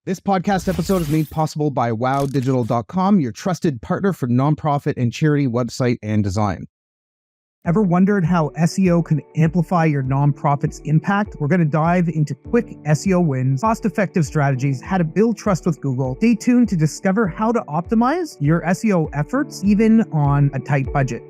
This podcast episode is made possible by wowdigital.com, your trusted partner for nonprofit and charity website and design. Ever wondered how SEO can amplify your nonprofit's impact? We're going to dive into quick SEO wins, cost-effective strategies, how to build trust with Google. Stay tuned to discover how to optimize your SEO efforts, even on a tight budget.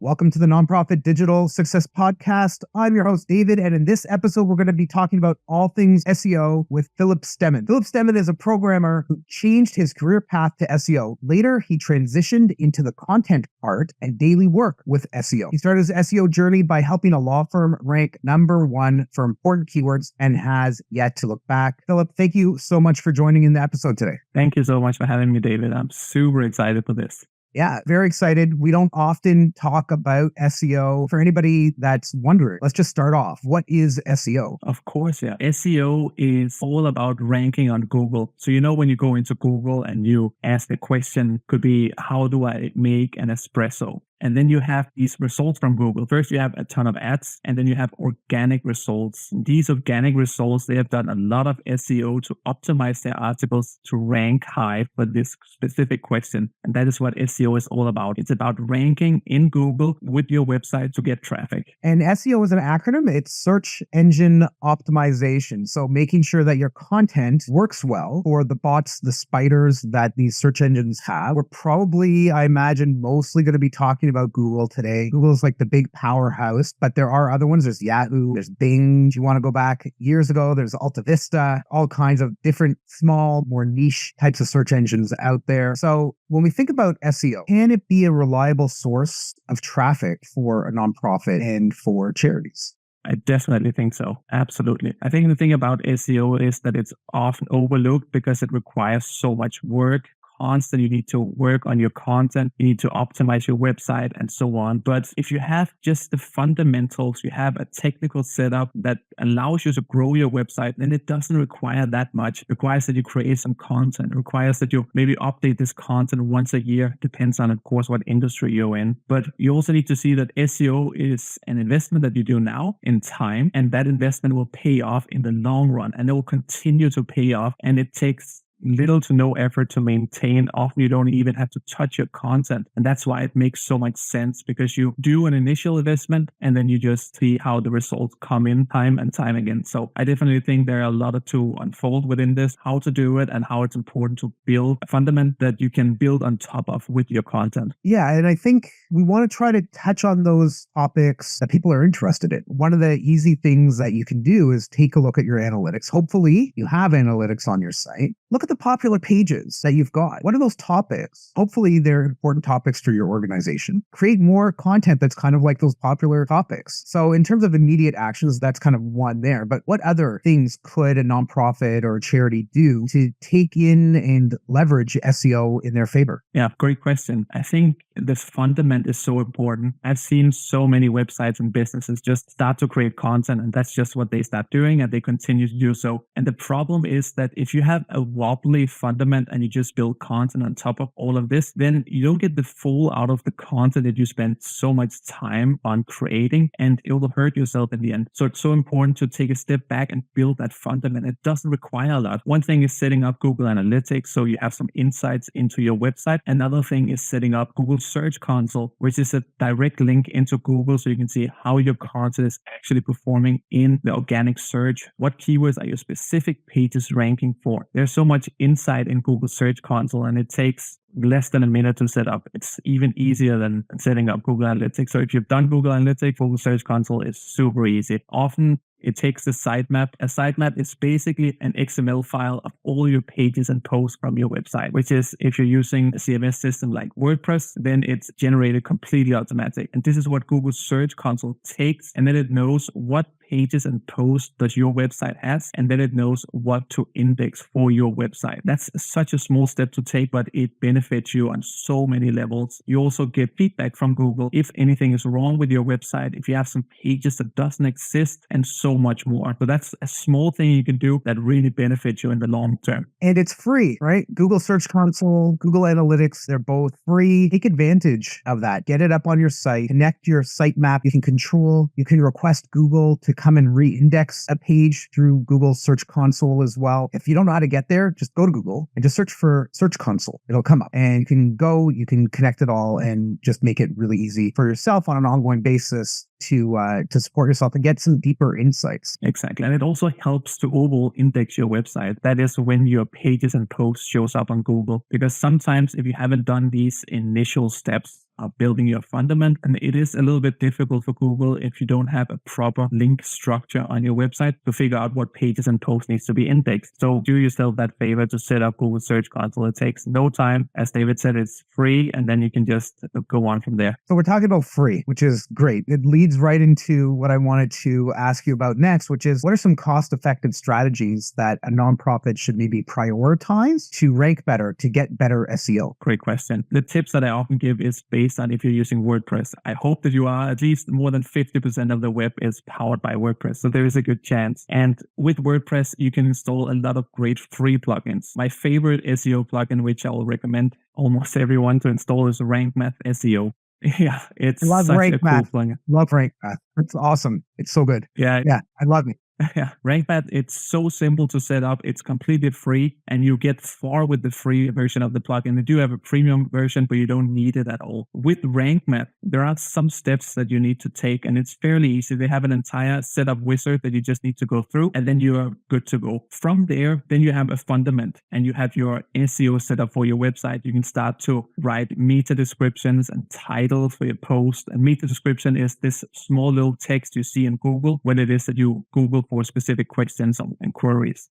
Welcome to the Nonprofit Digital Success Podcast. I'm your host, David, and in this episode, we're going to be talking about all things SEO with Phillip Stemann. Phillip Stemann is a programmer who changed his career path to SEO. Later, he transitioned into the content part and daily work with SEO. He started his SEO journey by helping a law firm rank #1 for important keywords and has yet to look back. Phillip, thank you so much for joining in the episode today. Thank you so much for having me, David. I'm super excited for this. Yeah, very excited. We don't often talk about SEO. For anybody that's wondering, let's just start off. What is SEO? Of course, yeah. SEO is all about ranking on Google. So, when you go into Google and you ask the question, could be, how do I make an espresso? And then you have these results from Google. First, you have a ton of ads, and then you have organic results. These organic results, they have done a lot of SEO to optimize their articles to rank high for this specific question. And that is what SEO is all about. It's about ranking in Google with your website to get traffic. And SEO is an acronym. It's search engine optimization. So making sure that your content works well for the bots, the spiders that these search engines have. We're probably, I imagine, mostly going to be talking about Google today. Google is like the big powerhouse, but there are other ones. There's Yahoo, there's Bing. If you want to go back years ago, there's Alta Vista, all kinds of different small, more niche types of search engines out there. So when we think about SEO, can it be a reliable source of traffic for a nonprofit and for charities? I definitely think so. Absolutely. I think the thing about SEO is that it's often overlooked because it requires so much work. Constant, you need to work on your content, you need to optimize your website and so on. But if you have just the fundamentals, you have a technical setup that allows you to grow your website, then it doesn't require that much. It requires that you create some content. It requires that you maybe update this content once a year. Depends on, of course, what industry you're in. But you also need to see that SEO is an investment that you do now in time, and that investment will pay off in the long run, and it will continue to pay off. And it takes little to no effort to maintain. Often you don't even have to touch your content. And that's why it makes so much sense, because you do an initial investment and then you just see how the results come in time and time again. So I definitely think there are a lot to unfold within this, how to do it and how it's important to build a fundament that you can build on top of with your content. Yeah, and I think we want to try to touch on those topics that people are interested in. One of the easy things that you can do is take a look at your analytics. Hopefully you have analytics on your site. Look at the popular pages that you've got. What are those topics? Hopefully they're important topics for your organization. Create more content that's kind of like those popular topics. So in terms of immediate actions, that's kind of one there. But what other things could a nonprofit or a charity do to take in and leverage SEO in their favor? Yeah, great question. I think this fundament is so important. I've seen so many websites and businesses just start to create content, and that's just what they start doing, and they continue to do so. And the problem is that if you have a wobbly fundament and you just build content on top of all of this, then you don't get the full out of the content that you spend so much time on creating, and it will hurt yourself in the end. So it's so important to take a step back and build that fundament. It doesn't require a lot. One thing is setting up Google Analytics so you have some insights into your website. Another thing is setting up Google Search Console, which is a direct link into Google so you can see how your content is actually performing in the organic search. What keywords are your specific pages ranking for? There's so much insight in Google Search Console, and it takes less than a minute to set up. It's even easier than setting up Google Analytics. So if you've done Google Analytics, Google Search Console is super easy. Often it takes the sitemap. A sitemap is basically an XML file of all your pages and posts from your website, which is, if you're using a CMS system like WordPress, then it's generated completely automatic. And this is what Google Search Console takes, and then it knows what pages and posts that your website has, and then it knows what to index for your website. That's such a small step to take, but it benefits you on so many levels. You also get feedback from Google if anything is wrong with your website, if you have some pages that doesn't exist, and so much more. So that's a small thing you can do that really benefits you in the long term. And it's free, right? Google Search Console, Google Analytics, they're both free. Take advantage of that. Get it up on your site, connect your sitemap. You can request Google to come and re-index a page through Google Search Console as well. If you don't know how to get there, just go to Google and just search for Search Console. It'll come up and you can connect it all and just make it really easy for yourself on an ongoing basis to support yourself and get some deeper insights. Exactly. And it also helps to overall index your website. That is when your pages and posts shows up on Google. Because sometimes if you haven't done these initial steps of building your fundament, and it is a little bit difficult for Google if you don't have a proper link structure on your website to figure out what pages and posts needs to be indexed. So do yourself that favor to set up Google Search Console. It takes no time. As David said, it's free, and then you can just go on from there. So we're talking about free, which is great. It leads right into what I wanted to ask you about next, which is what are some cost-effective strategies that a nonprofit should maybe prioritize to rank better, to get better SEO? Great question. The tips that I often give is based on if you're using WordPress. I hope that you are. At least more than 50% of the web is powered by WordPress. So there is a good chance. And with WordPress, you can install a lot of great free plugins. My favorite SEO plugin, which I will recommend almost everyone to install, is Rank Math SEO. Yeah, it's such a cool plugin. Love Rank Math. It's awesome. It's so good. Yeah, I love it. Yeah, RankMath, it's so simple to set up. It's completely free, and you get far with the free version of the plugin. They do have a premium version, but you don't need it at all. With RankMath, there are some steps that you need to take, and it's fairly easy. They have an entire setup wizard that you just need to go through, and then you are good to go. From there, then you have a fundament, and you have your SEO set up for your website. You can start to write meta descriptions and titles for your post. And meta description is this small little text you see in Google when it is that you Google for specific questions and queries.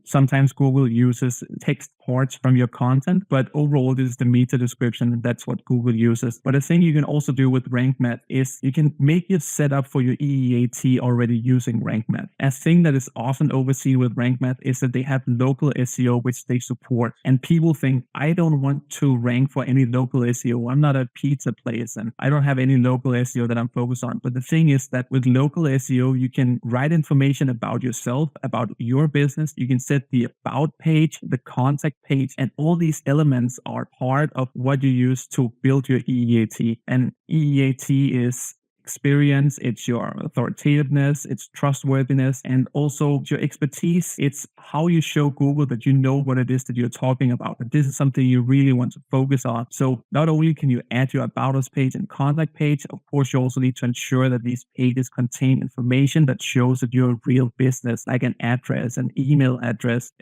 Sometimes Google uses text parts from your content, but overall this is the meta description, and that's what Google uses. But a thing you can also do with RankMath is you can make your setup for your EEAT already using RankMath. A thing that is often overseen with RankMath is that they have local SEO, which they support. And people think, I don't want to rank for any local SEO. I'm not a pizza place and I don't have any local SEO that I'm focused on. But the thing is that with local SEO, you can write information about yourself, about your business. You can set the about page, the contact page, and all these elements are part of what you use to build your EEAT. And EEAT is experience, it's your authoritativeness, it's trustworthiness, and also your expertise. It's how you show Google that you know what it is that you're talking about, that this is something you really want to focus on. So not only can you add your About Us page and contact page, of course, you also need to ensure that these pages contain information that shows that you're a real business, like an address, an email address,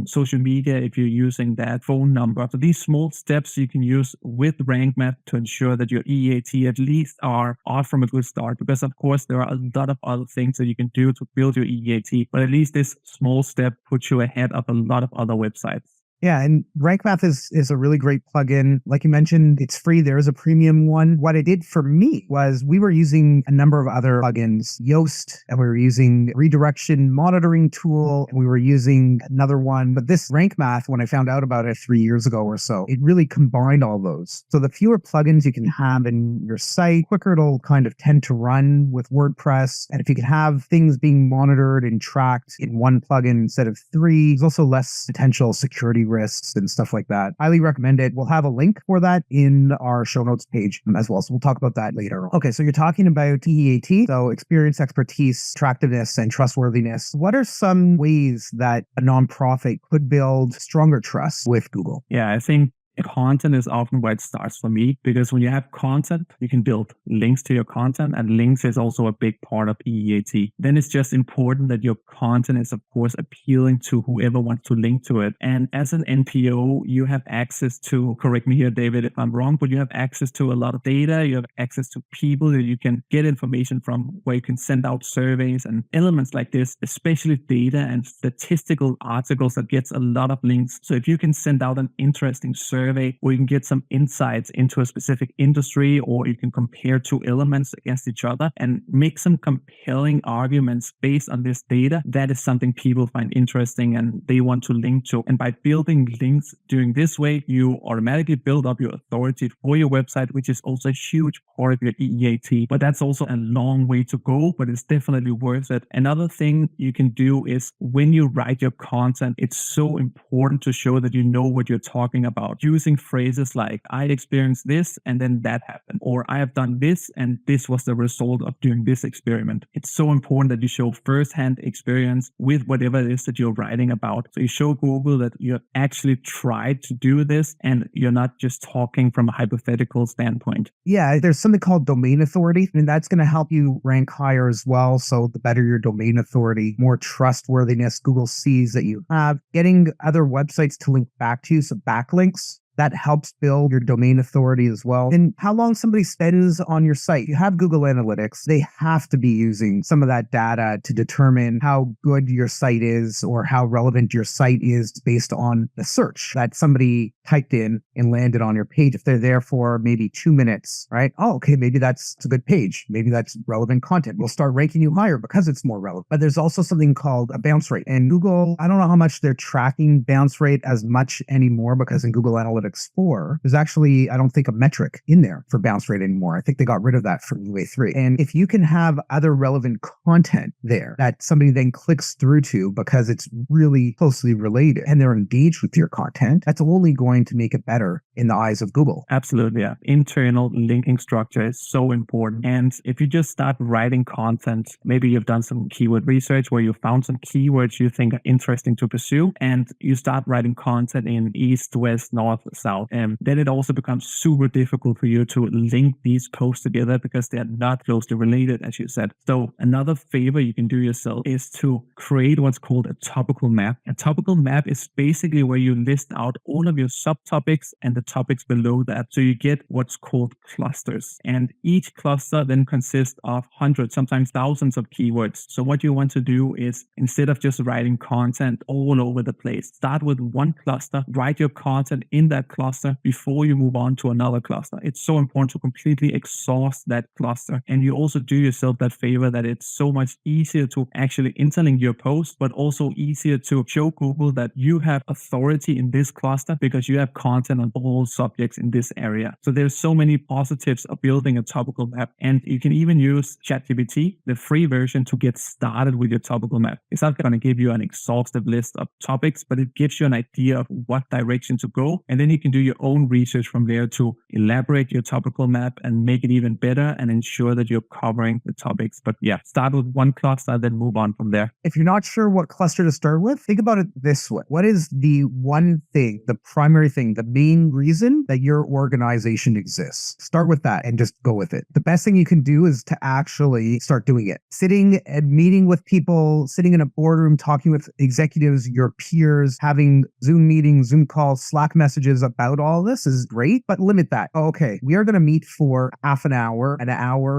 social media if you're using that, phone number. So these small steps you can use with RankMath to ensure that your EAT at least are off from a good start, because of course there are a lot of other things that you can do to build your EAT, but at least this small step puts you ahead of a lot of other websites. Yeah, and RankMath is a really great plugin. Like you mentioned, it's free. There is a premium one. What it did for me was we were using a number of other plugins, Yoast, and we were using redirection monitoring tool, and we were using another one. But this RankMath, when I found out about it 3 years ago or so, it really combined all those. So the fewer plugins you can have in your site, quicker it'll kind of tend to run with WordPress. And if you can have things being monitored and tracked in one plugin instead of three, there's also less potential security risks and stuff like that. Highly recommend it. We'll have a link for that in our show notes page as well. So we'll talk about that later. Okay, so you're talking about EEAT, so experience, expertise, attractiveness, and trustworthiness. What are some ways that a nonprofit could build stronger trust with Google? Yeah, I think content is often where it starts for me, because when you have content, you can build links to your content, and links is also a big part of EEAT. Then it's just important that your content is, of course, appealing to whoever wants to link to it. And as an NPO, you have access to, correct me here, David, if I'm wrong, but you have access to a lot of data. You have access to people that you can get information from, where you can send out surveys and elements like this, especially data and statistical articles that gets a lot of links. So if you can send out an interesting survey survey where you can get some insights into a specific industry, or you can compare two elements against each other and make some compelling arguments based on this data. That is something people find interesting and they want to link to. And by building links doing this way, you automatically build up your authority for your website, which is also a huge part of your EEAT. But that's also a long way to go, but it's definitely worth it. Another thing you can do is when you write your content, it's so important to show that you know what you're talking about. Using phrases like, I experienced this and then that happened, or I have done this and this was the result of doing this experiment. It's so important that you show firsthand experience with whatever it is that you're writing about. So you show Google that you have actually tried to do this and you're not just talking from a hypothetical standpoint. Yeah, there's something called domain authority, and that's going to help you rank higher as well. So the better your domain authority, more trustworthiness Google sees that you have. Getting other websites to link back to you, so backlinks, that helps build your domain authority as well. And how long somebody spends on your site. You have Google Analytics. They have to be using some of that data to determine how good your site is or how relevant your site is based on the search that somebody typed in and landed on your page. If they're there for maybe 2 minutes, right? Oh, okay, maybe that's a good page. Maybe that's relevant content. We'll start ranking you higher because it's more relevant. But there's also something called a bounce rate. And Google, I don't know how much they're tracking bounce rate as much anymore, because in Google Analytics 4, there's actually, I don't think, a metric in there for bounce rate anymore. I think they got rid of that from UA3. And if you can have other relevant content there that somebody then clicks through to because it's really closely related and they're engaged with your content, that's only going to make it better in the eyes of Google. Absolutely. Yeah. Internal linking structure is so important. And if you just start writing content, maybe you've done some keyword research where you found some keywords you think are interesting to pursue, and you start writing content in east, west, north, south, and then it also becomes super difficult for you to link these posts together because they are not closely related, as you said. So another favor you can do yourself is to create what's called a topical map. A topical map is basically where you list out all of your subtopics and the topics below that. So you get what's called clusters. And each cluster then consists of hundreds, sometimes thousands of keywords. So what you want to do is, instead of just writing content all over the place, start with one cluster, write your content in that cluster before you move on to another cluster. It's so important to completely exhaust that cluster. And you also do yourself that favor that it's so much easier to actually interlink your post, but also easier to show Google that you have authority in this cluster because you have content on all subjects in this area. So there's so many positives of building a topical map. And you can even use ChatGPT, the free version, to get started with your topical map. It's not going to give you an exhaustive list of topics, but it gives you an idea of what direction to go. And then you can do your own research from there to elaborate your topical map and make it even better and ensure that you're covering the topics. But yeah, start with one cluster, then move on from there. If you're not sure what cluster to start with, think about it this way. What is the one thing, the primary thing, the main reason that your organization exists? Start with that and just go with it. The best thing you can do is to actually start doing it. Sitting and meeting with people, sitting in a boardroom, talking with executives, your peers, having Zoom meetings, Zoom calls, Slack messages about all this is great, but limit that. Okay, we are going to meet for half an hour,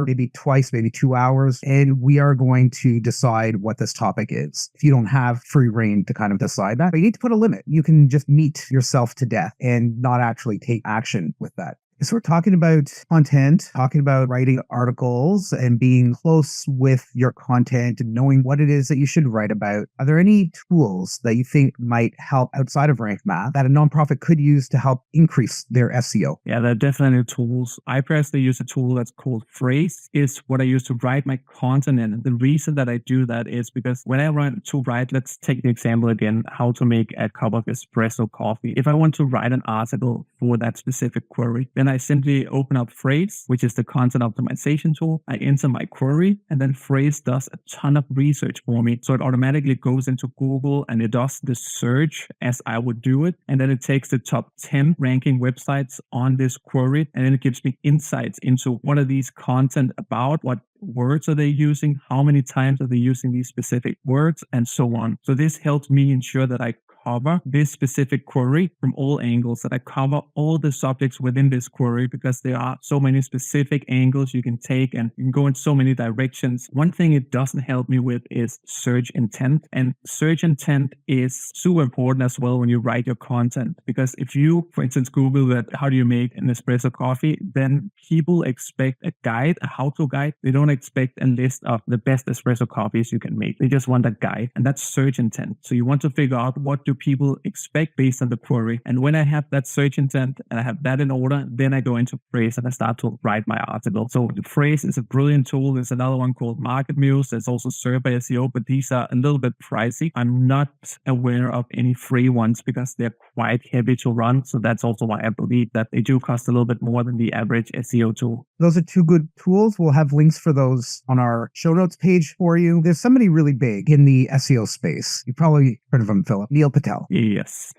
maybe twice, maybe 2 hours, and we are going to decide what this topic is. If you don't have free reign to kind of decide that, but you need to put a limit. You can just meet yourself to death and not actually take action with that. So we're talking about content, talking about writing articles and being close with your content and knowing what it is that you should write about. Are there any tools that you think might help outside of Rank Math that a nonprofit could use to help increase their SEO? Yeah, there are definitely tools. I personally use a tool that's called Phrase. It's what I use to write my content in. And the reason that I do that is because when I want to write, let's take the example again, how to make a cup of espresso coffee. If I want to write an article for that specific query, then I simply open up Phrase, which is the content optimization tool. I enter my query, and then Phrase does a ton of research for me. So it automatically goes into Google and it does the search as I would do it. And then it takes the top 10 ranking websites on this query. And then it gives me insights into what are these content about, what words are they using, how many times are they using these specific words, and so on. So this helps me ensure that I cover this specific query from all angles, that I cover all the subjects within this query, because there are so many specific angles you can take and you can go in so many directions. One thing it doesn't help me with is search intent. And search intent is super important as well when you write your content, because if you, for instance, Google that how do you make an espresso coffee, then people expect a guide, a how-to guide. They don't expect a list of the best espresso coffees you can make. They just want a guide, and that's search intent. So you want to figure out what do people expect based on the query. And when I have that search intent and I have that in order, then I go into phrase and I start to write my article. So the phrase is a brilliant tool. There's another one called Market Muse. There's also Survey SEO, but these are a little bit pricey. I'm not aware of any free ones because they're quite heavy to run. So that's also why I believe that they do cost a little bit more than the average SEO tool. Those are two good tools. We'll have links for those on our show notes page for you. There's somebody really big in the SEO space. You've probably heard of him, Philip. Neil Patel. Yes.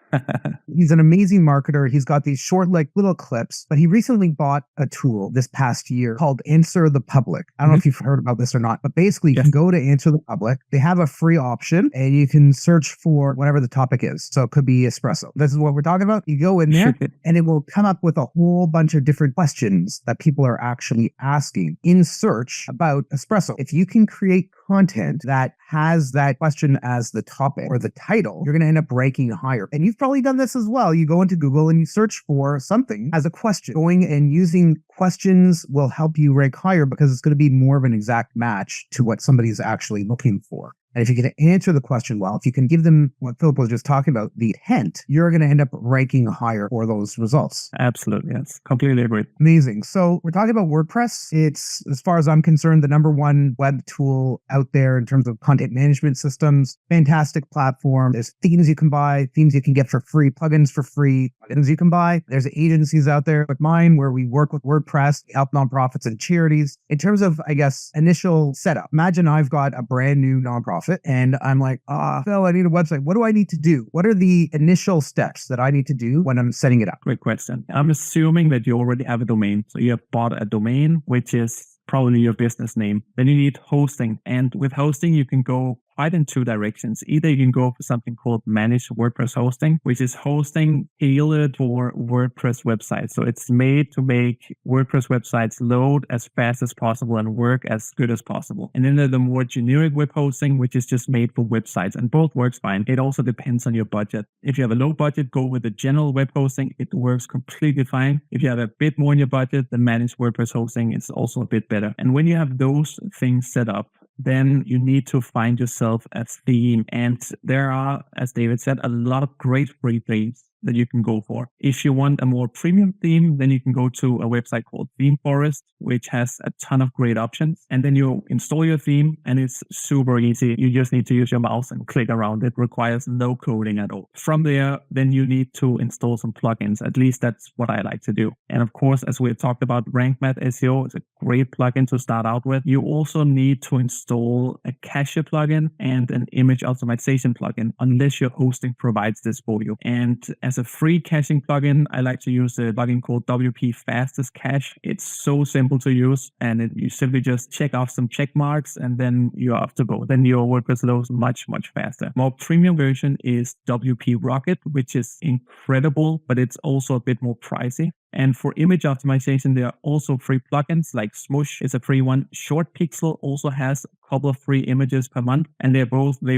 He's an amazing marketer. He's got these short, like little clips, but he recently bought a tool this past year called Answer the Public. I don't know if you've heard about this or not, but basically you can go to Answer the Public. They have a free option and you can search for whatever the topic is. So it could be espresso. This is what we're talking about. You go in there and it will come up with a whole bunch of different questions that people are actually asking in search about espresso. If you can create content that has that question as the topic or the title, you're going to end up ranking higher. And you've probably done this as well. You go into Google and you search for something as a question. Going and using questions will help you rank higher because it's going to be more of an exact match to what somebody's actually looking for. And if you can answer the question well, if you can give them what Philip was just talking about, the hint, you're going to end up ranking higher for those results. Absolutely. Yes. Completely agree. Amazing. So we're talking about WordPress. It's, as far as I'm concerned, the number one web tool out there in terms of content management systems. Fantastic platform. There's themes you can buy, themes you can get for free, plugins for free, plugins you can buy. There's agencies out there like mine where we work with WordPress, we help nonprofits and charities. In terms of, I guess, initial setup, imagine I've got a brand new nonprofit. And I'm like, Phil, I need a website. What do I need to do? What are the initial steps that I need to do when I'm setting it up? Great question. I'm assuming that you already have a domain. So you have bought a domain, which is probably your business name. Then you need hosting. And with hosting, you can go quite in two directions. Either you can go for something called managed WordPress hosting, which is hosting tailored for WordPress websites. So it's made to make WordPress websites load as fast as possible and work as good as possible. And then there's the more generic web hosting, which is just made for websites, and both works fine. It also depends on your budget. If you have a low budget, go with the general web hosting. It works completely fine. If you have a bit more in your budget, the managed WordPress hosting is also a bit better. And when you have those things set up, then you need to find yourself a theme. And there are, as David said, a lot of great free themes that you can go for. If you want a more premium theme, then you can go to a website called Theme Forest, which has a ton of great options. And then you install your theme and it's super easy. You just need to use your mouse and click around. It requires no coding at all. From there, then you need to install some plugins. At least that's what I like to do. And of course, as we talked about, Rank Math SEO is a great plugin to start out with. You also need to install a cache plugin and an image optimization plugin, unless your hosting provides this for you. And as a free caching plugin, I like to use a plugin called WP Fastest Cache. It's so simple to use, and you simply just check off some check marks and then you're off to go. Then your WordPress loads much faster. More premium version is WP Rocket, which is incredible, but it's also a bit more pricey. And for image optimization, there are also free plugins like Smush is a free one. Short Pixel also has a couple of free images per month, and they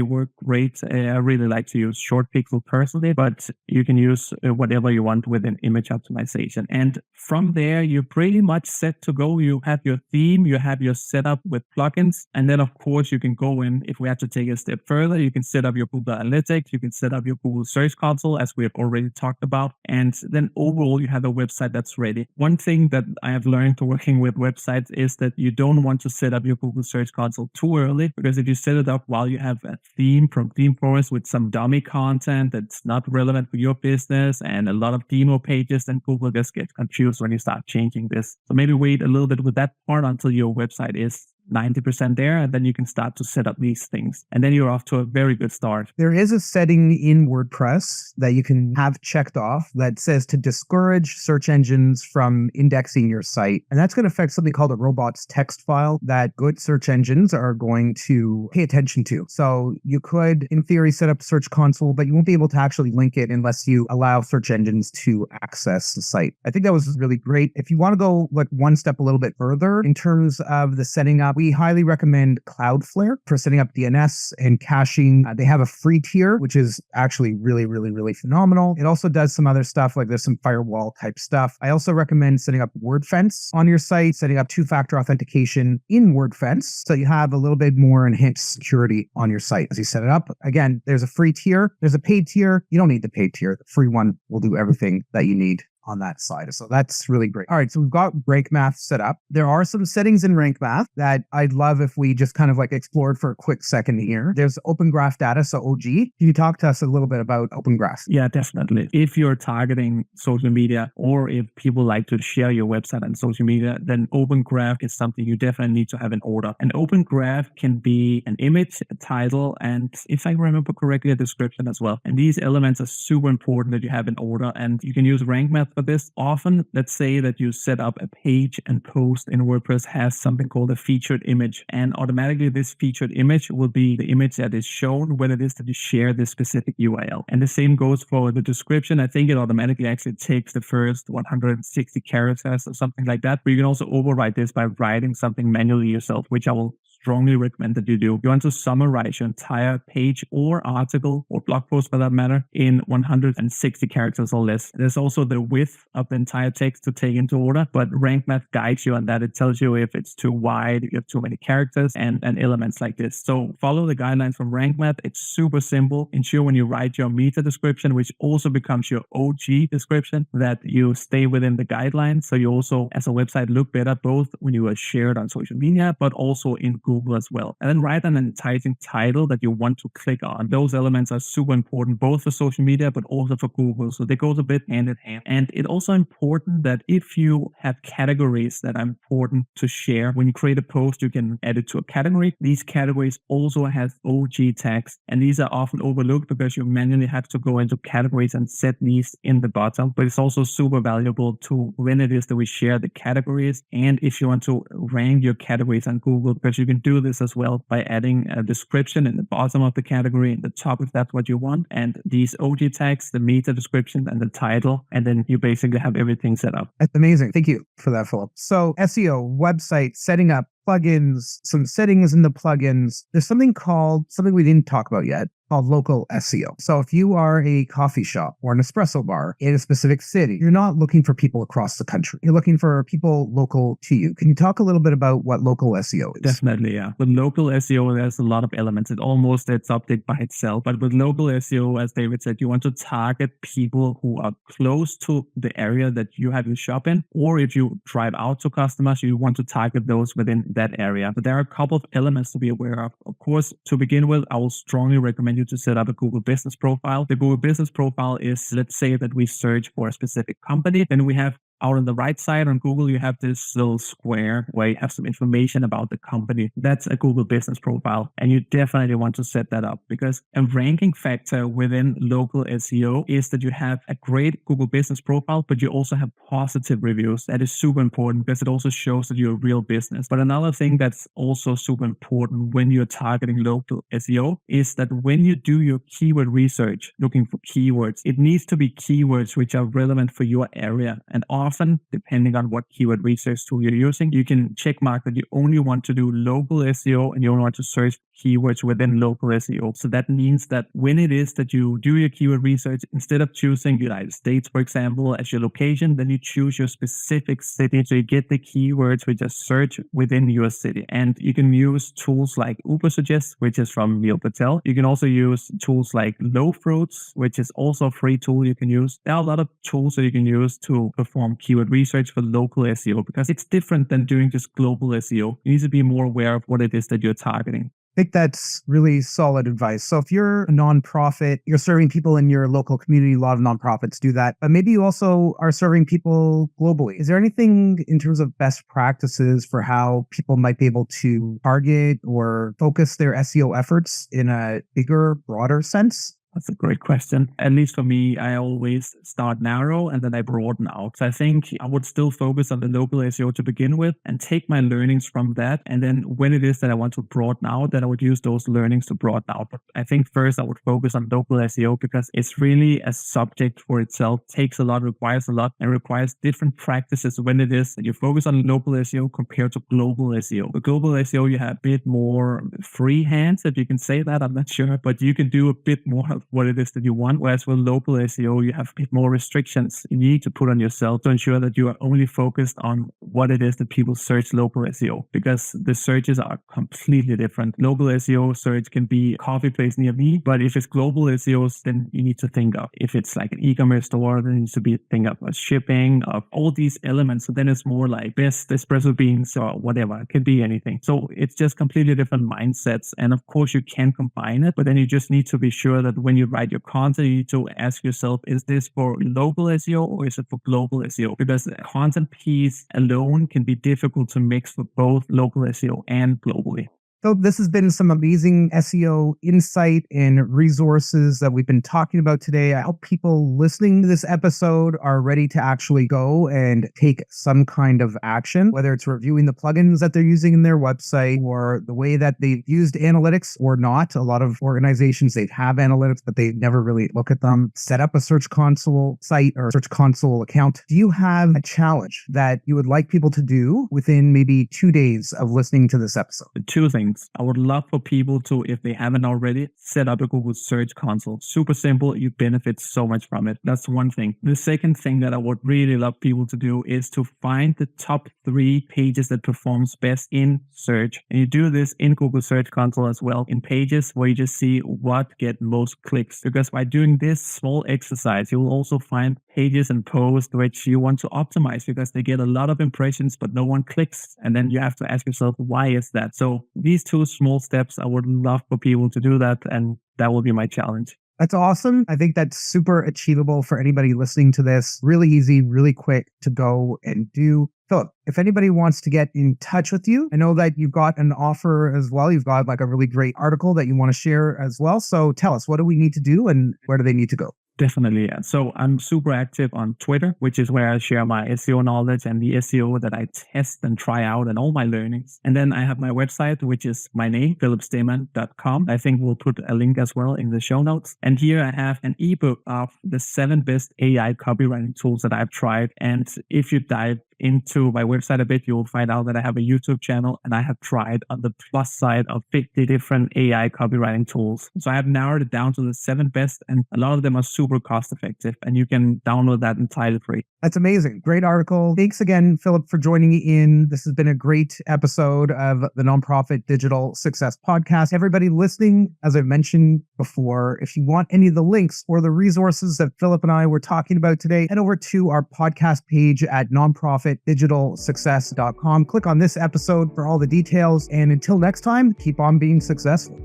work great. I really like to use Short Pixel personally, but you can use whatever you want with an image optimization. And from there, you're pretty much set to go. You have your theme, you have your setup with plugins, and then of course you can go in. If we have to take a step further, you can set up your Google Analytics, you can set up your Google Search Console, as we have already talked about, and then overall you have a website that's ready. One thing that I have learned to working with websites is that you don't want to set up your Google Search Console too early, because if you set it up while you have a theme from Theme Forest with some dummy content that's not relevant for your business and a lot of demo pages, then Google just gets confused when you start changing this. So maybe wait a little bit with that part until your website is 90% there, and then you can start to set up these things. And then you're off to a very good start. There is a setting in WordPress that you can have checked off that says to discourage search engines from indexing your site. And that's going to affect something called a robots text file that good search engines are going to pay attention to. So you could, in theory, set up Search Console, but you won't be able to actually link it unless you allow search engines to access the site. I think that was really great. If you want to go like one step a little bit further in terms of the setting up, we highly recommend Cloudflare for setting up DNS and caching. They have a free tier, which is actually really, really, really phenomenal. It also does some other stuff, like there's some firewall type stuff. I also recommend setting up WordFence on your site, setting up two-factor authentication in WordFence, so you have a little bit more enhanced security on your site as you set it up. Again, there's a free tier, there's a paid tier. You don't need the paid tier. The free one will do everything that you need on that side. So that's really great. All right, so we've got Rank Math set up. There are some settings in Rank Math that I'd love if we just kind of like explored for a quick second here. There's Open Graph Data, so OG. Can you talk to us a little bit about Open Graph? Yeah, definitely. If you're targeting social media, or if people like to share your website on social media, then Open Graph is something you definitely need to have in order. An Open Graph can be an image, a title, and if I remember correctly, a description as well. And these elements are super important that you have in order, and you can use Rank Math for this. Often, let's say that you set up a page and post in WordPress has something called a featured image, and automatically this featured image will be the image that is shown when it is that you share this specific URL. And the same goes for the description. I think it automatically actually takes the first 160 characters or something like that, but you can also override this by writing something manually yourself, which I will strongly recommend that you do. You want to summarize your entire page or article or blog post for that matter in 160 characters or less. There's also the width of the entire text to take into order, but Rank Math guides you on that. It tells you if it's too wide, if you have too many characters and elements like this. So follow the guidelines from Rank Math. It's super simple. Ensure when you write your meta description, which also becomes your OG description, that you stay within the guidelines. So you also, as a website, look better both when you are shared on social media, but also in Google as well. And then write an enticing title that you want to click on. Those elements are super important, both for social media, but also for Google. So they go a bit hand in hand. And it's also important that if you have categories that are important to share, when you create a post, you can add it to a category. These categories also have OG tags. And these are often overlooked because you manually have to go into categories and set these in the bottom. But it's also super valuable to when it is that we share the categories. And if you want to rank your categories on Google, because you can do this as well by adding a description in the bottom of the category, in the top if that's what you want, and these OG tags, the meta description and the title, and then you basically have everything set up. That's amazing. Thank you for that, Phillip. So SEO, website, setting up plugins, some settings in the plugins. There's something we didn't talk about yet, called Local SEO. So if you are a coffee shop or an espresso bar in a specific city, you're not looking for people across the country. You're looking for people local to you. Can you talk a little bit about what Local SEO is? Definitely, yeah. With Local SEO, there's a lot of elements. It almost a subject by itself. But with Local SEO, as David said, you want to target people who are close to the area that you have your shop in, or if you drive out to customers, you want to target those within that area. But there are a couple of elements to be aware of. Of course, to begin with, I will strongly recommend you to set up a Google Business Profile. The Google Business Profile is, let's say that we search for a specific company, then we have out on the right side on Google, you have this little square where you have some information about the company. That's a Google Business Profile. And you definitely want to set that up, because a ranking factor within Local SEO is that you have a great Google Business Profile, but you also have positive reviews. That is super important because it also shows that you're a real business. But another thing that's also super important when you're targeting Local SEO is that when you do your keyword research, looking for keywords, it needs to be keywords which are relevant for your area. And often, depending on what keyword research tool you're using, you can check mark that you only want to do Local SEO and you only want to search keywords within Local SEO. So that means that when it is that you do your keyword research, instead of choosing the United States, for example, as your location, then you choose your specific city. So you get the keywords which are searched within your city. And you can use tools like Ubersuggest, which is from Neil Patel. You can also use tools like Low Fruits, which is also a free tool you can use. There are a lot of tools that you can use to perform keyword research for Local SEO, because it's different than doing just global SEO. You need to be more aware of what it is that you're targeting. think that's really solid advice. So if you're a nonprofit, you're serving people in your local community, a lot of nonprofits do that, but maybe you also are serving people globally. Is there anything in terms of best practices for how people might be able to target or focus their SEO efforts in a bigger, broader sense? That's a great question. At least for me, I always start narrow and then I broaden out. So I think I would still focus on the local SEO to begin with and take my learnings from that. And then when it is that I want to broaden out, then I would use those learnings to broaden out. But I think first I would focus on local SEO because it's really a subject for itself, takes a lot, requires a lot, and requires different practices when it is that you focus on local SEO compared to global SEO. With global SEO, you have a bit more free hands, if you can say that, I'm not sure, but you can do a bit more what it is that you want. Whereas with local SEO, you have a bit more restrictions you need to put on yourself to ensure that you are only focused on what it is that people search local SEO, because the searches are completely different. Local SEO search can be coffee place near me, but if it's global SEOs, then you need to think of, if it's like an e-commerce store, then you need to think of shipping, of all these elements. So then it's more like best espresso beans or whatever. It could be anything. So it's just completely different mindsets. And of course you can combine it, but then you just need to be sure that when you write your content, you need to ask yourself, is this for local SEO or is it for global SEO? Because the content piece alone can be difficult to mix for both local SEO and globally. So this has been some amazing SEO insight and resources that we've been talking about today. I hope people listening to this episode are ready to actually go and take some kind of action, whether it's reviewing the plugins that they're using in their website or the way that they've used analytics or not. A lot of organizations, they have analytics, but they never really look at them. Set up a Search Console site or Search Console account. Do you have a challenge that you would like people to do within maybe 2 days of listening to this episode? Two things. I would love for people to, if they haven't already, set up a Google Search Console. Super simple. You benefit so much from it. That's one thing. The second thing that I would really love people to do is to find the top 3 pages that performs best in search. And you do this in Google Search Console as well, in pages where you just see what get most clicks. Because by doing this small exercise, you will also find pages and posts which you want to optimize because they get a lot of impressions, but no one clicks. And then you have to ask yourself, why is that? So these 2 small steps, I would love for people to do that. And that will be my challenge. That's awesome. I think that's super achievable for anybody listening to this. Really easy, really quick to go and do. Phillip, if anybody wants to get in touch with you, I know that you've got an offer as well. You've got like a really great article that you want to share as well. So tell us, what do we need to do and where do they need to go? Definitely. Yeah. So I'm super active on Twitter, which is where I share my SEO knowledge and the SEO that I test and try out and all my learnings. And then I have my website, which is my name, phillipstemann.com. I think we'll put a link as well in the show notes. And here I have an ebook of the 7 best AI copywriting tools that I've tried. And if you dive into my website a bit, you will find out that I have a YouTube channel and I have tried on the plus side of 50 different AI copywriting tools. So I have narrowed it down to the 7 best, and a lot of them are super cost effective, and you can download that entirely free. That's amazing. Great article. Thanks again, Phillip, for joining me in. This has been a great episode of the Nonprofit Digital Success Podcast. Everybody listening, as I've mentioned before, if you want any of the links or the resources that Phillip and I were talking about today, head over to our podcast page at nonprofitdigitalsuccess.com. Click on this episode for all the details. And until next time, keep on being successful.